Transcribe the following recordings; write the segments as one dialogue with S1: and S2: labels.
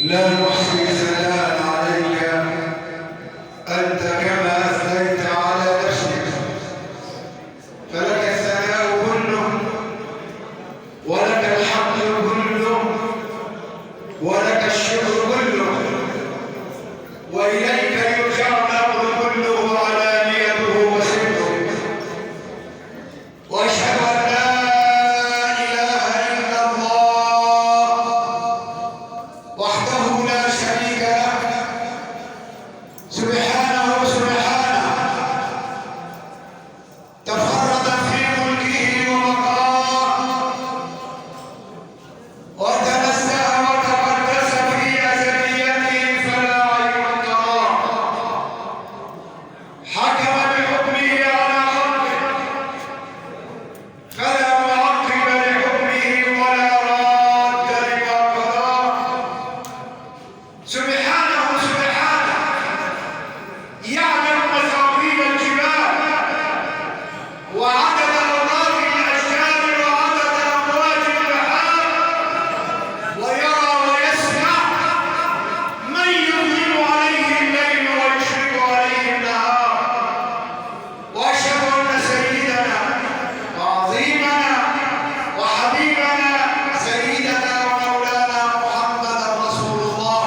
S1: لا نحصي ثناء عليك أنت كما أثنيت على نفسك، فلك الثناء كله ولك الحمد كله ولك الشكر كله، وإليك يرجع الأمر كله علانيته وسره. وأشهد أن لا إله إلا الله وحده لا شريك له، سبحانه سبحانه تفرد في ملكه ومقامه، وتنزه وتقدس في أزليته فلا عيب تراه، حكم بحكمه على خلقه فلا معقب لحكمه ولا راد لما قضاه، سبحانه سبحانه يعلم مزاقيل الجبال وعدد أوراق الأشجار وعدد أمواج البحار، ويرى ويسمع من يظلم عليه الليل ويشرق عليه النهار. وأشهد أن سيدنا وعظيمنا وحبيبنا سيدنا ومولانا محمدا رسول الله.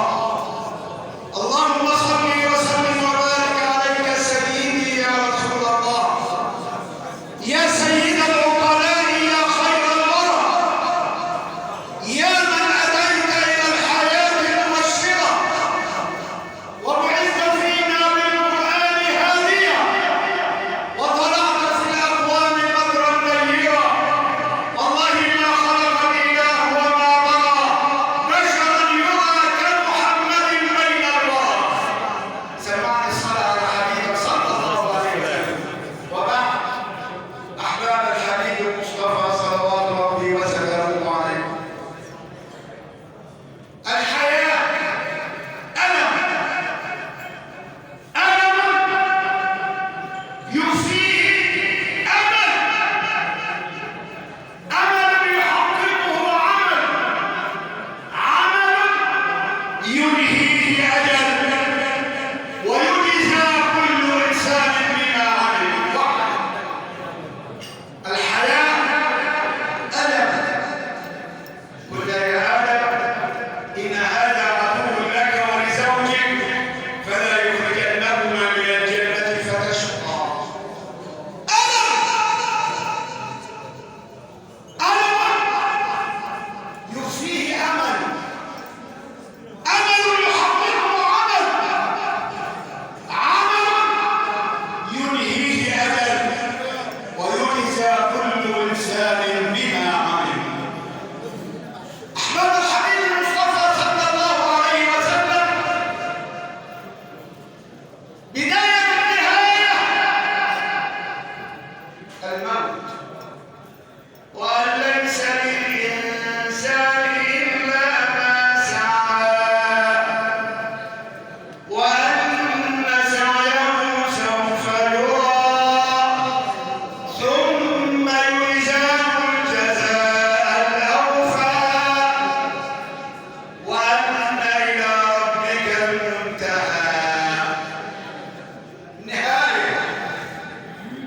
S1: اللهم صل وسلم وبارك عليك سيدي يا رسول الله، يا سيد العقلاء، يا خير الورى، يا من أتيت إلى الحياة المبشرة وبعثت فينا بالقرآن هاديا، وطلعت في الأكوان بدرا نيرا. والله ما خلق الإله وما برى بشرا يرى كمحمد بين الورى. سمعني الصلاة على حبيبك صلى الله عليه وسلم. وبعد، أحباب الحبيب المصطفى صلوات ربي وسلامه عليه، الحياة ألم يفيه أمل يحققه عمل ينهيه أجل، ويجزى كل إنسان بما عمل. الحياة ألم. قل يا آدم إن هذا عدو لك ولزوجك فلا يخرجنهما من الجنة فتشقى. ألم يخفيه أمل يحققه عمل ينهيه أجل، ويجزى كل إنسان بما عمل. أحباب الحبيب المصطفى صلى الله عليه وسلم، بداية النهاية الموت، وأن ليس للإنسان إلا ما سعى، وأن سعيه سوف يرى، ثم يجزاه الجزاء الأوفى، وأن إلى ربك المنتهى. نهاية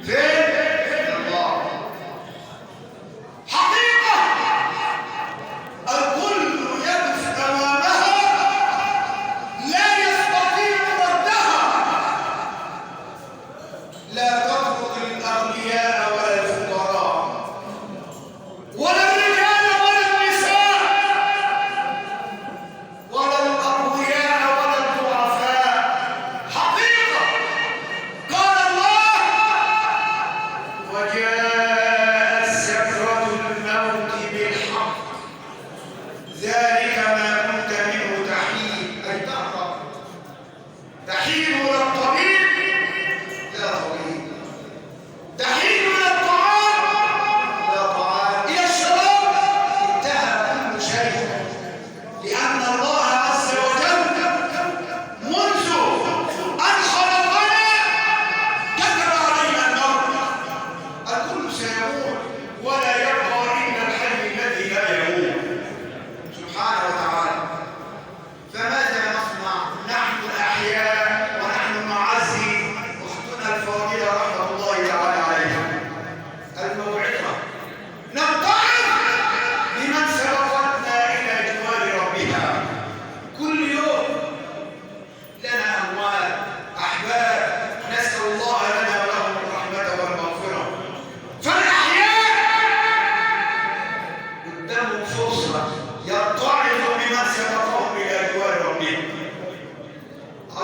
S1: فين؟ الله. حقيقة الكل يقف أمامها لا يستطيع ردها، لا تطرد الأغنياء ولا الفقراء ولا الرجال ولا النساء ولا الأقوياء ولا الضعفاء. حقيقة قال الله: وجاءت سكرة الموت بالحق، ذلك ما كنت منه تحيد. أي تهرب، تحيد إلى الطبيب لا طبيب، تحيد إلى الطعام لا طعام، إلى الشراب انتهى كل شيء، لأن الله عز وجل منذ أن خلقنا كتب علينا الموت. الكل سيموت ولا يبقى إلا الحي الذي لا يموت. سبحان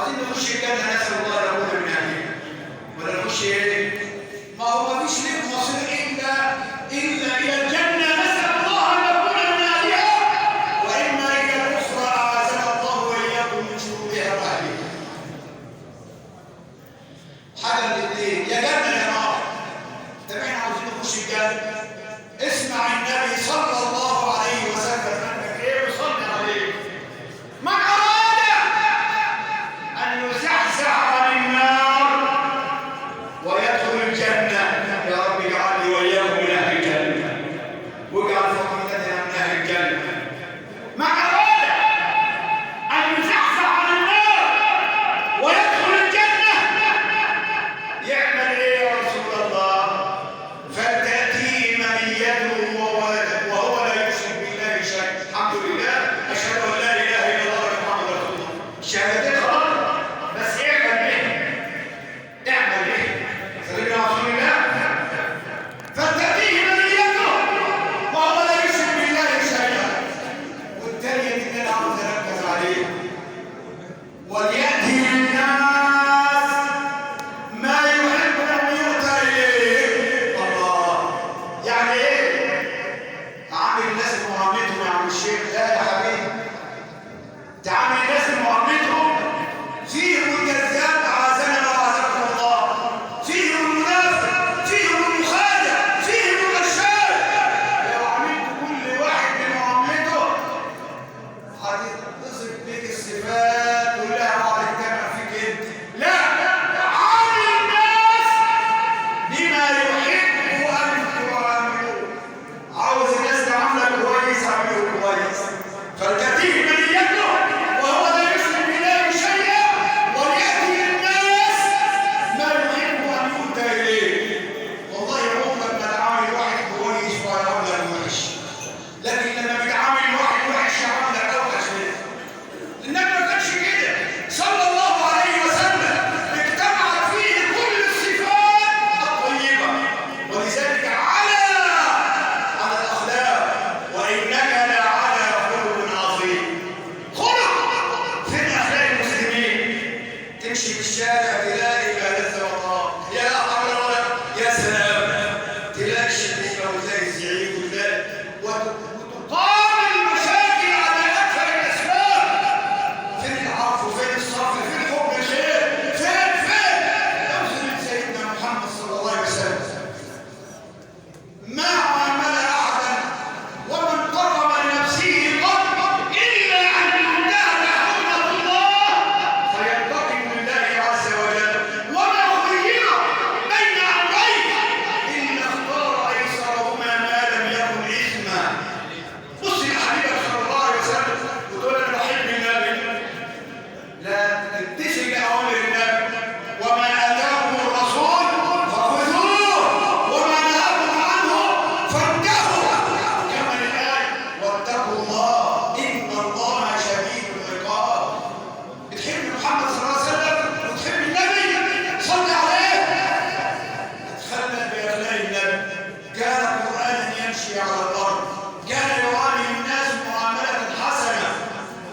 S1: وعايزين نخش الجنة، نسأل الله يكون من أهلها. ولا نخش إيه؟ ما هو ما فيش ليك مصير إلا إلى الجنة، نسأل الله أن نكون من أهلها، وإما إلى الأخرى أعاذنا الله وإياكم من شرورها وأهلها. حاجة من الاثنين، يا جنة يا نار. طب احنا عاوزين نخش الجنة، اسمع النبي صلى الله عليه وسلم انك ايه وصلي عليه. من اراد ان يزحزح عن النار ويدخل الجنه، يا رب اجعلني واياكم من اهل الجنه، واجعل فضيلتنا من اهل الجنه. من اراد ان يزحزح عن النار ويدخل الجنه يعمل ايه يا رسول الله؟ فلتأتيه منيته وهو لا يشرك بالله شيئا. الحمد لله، أشهد أن لا إله إلا الله محمد رسول الله. شهادتين خلاص، بس اعمل به، اعمل به. سيدنا رسول الله فلتأتيه منيته وهو لا يشرك بالله شيئا. والثانية اللي أنا عاوز أركز عليه، وليأتي للناس ما يحب أن يؤتى إليه. الله، يعني إيه؟ عامل الناس بمعاملتهم يا عم الشيخ؟ لا يا حبيبي، تعامل الناس بمعاملتهم. فيهم الكذاب أعاذنا وأعاذكم الله، فيهم المنافق، فيهم المخادع، فيهم الغشاش. لو عملت كل واحد بمعاملته هتتصف بيك الصفات كلها وهتجتمع فيك انت. لا، عامل الناس بما يحب ان تعاملوه. عاوز الناس تعاملك كويس، عامله كويس. فلتأتيه منيته وهو لا يشرك بالله شيئا، وليأتي للناس ما يحب ان يؤتى اليه. والله عمرك ما تعامل واحد كويس ويعاملك وحش، لكن لما بتعامل واحد وحش يعاملك اوحش منه. النبي ما كانش كده صلى الله عليه وسلم، اجتمعت فيه كل الصفات الطيبه، ولذلك على الاخلاق، وانك لعلى خلق عظيم. خلق فين اخلاق المسلمين؟ تمشي في الشارع تلاقي ما لذ وطاب، يا حول يا سلام، تلاقي الشتيمه وتلاقي الزعيق وتقام المشاكل على اكثر الاسباب. فين العفو؟ فين الصبر؟ فين حب الخير؟ فين أوصل سيدنا محمد صلى الله عليه وسلم ما عامل احدا ومن قرب لنفسه قرب الا ان تنتهك حرمه الله فينتقم لله عز وجل. وما خير بين امرين الا اختار ايسرهما ما لم يكن اثما. بص يا حبيبي صلى الله عليه وسلم وتقول انا بحب النبي، لا تمتثل لاوامر النبي. وما اتاكم الرسول فخذوه وما نهاكم عنه فانتهوا. كمل الايه، واتقوا الله ان الله شديد العقاب. بتحب محمد صلى الله عليه وسلم وتحب النبي، صل عليه، اتخلق باخلاق النبي. كان قرانا يمشي على الارض، كان يعامل الناس معامله حسنه.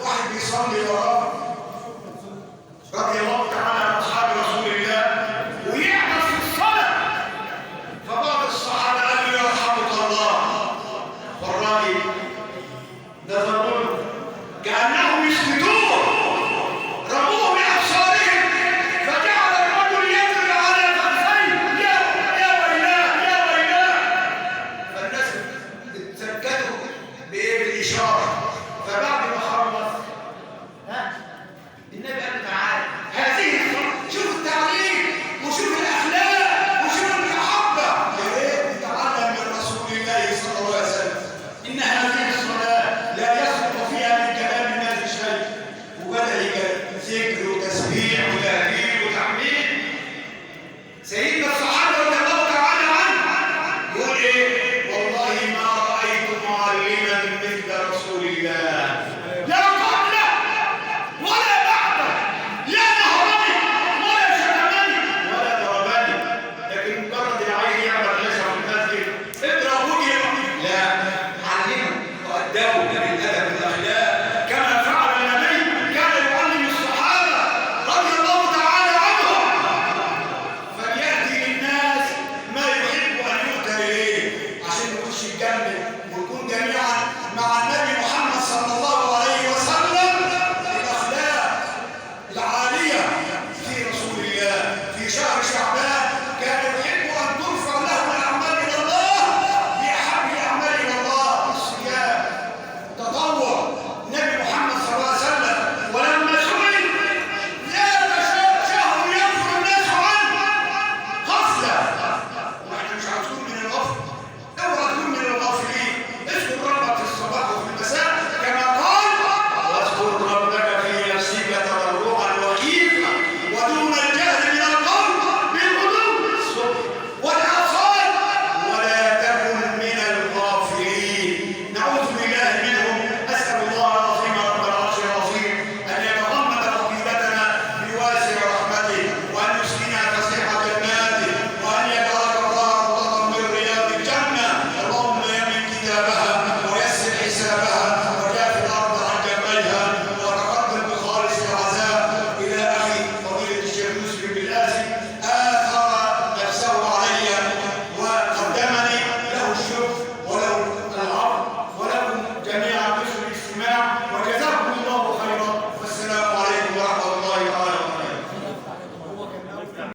S1: واحد بيصلي وراه رضي الله تعالى عن اصحاب رسول الله ويعطس في الصلاه، فبعض الصحابه قالوا يرحمك الله، والراجل نظروا له كانهم يسكتوه، رموه بابصارهم، فجعل الرجل يجري على فخذيه، يا ويلاه يا ويلاه. فالناس اتسكتوا بايه؟ بالاشاره. فبعد ما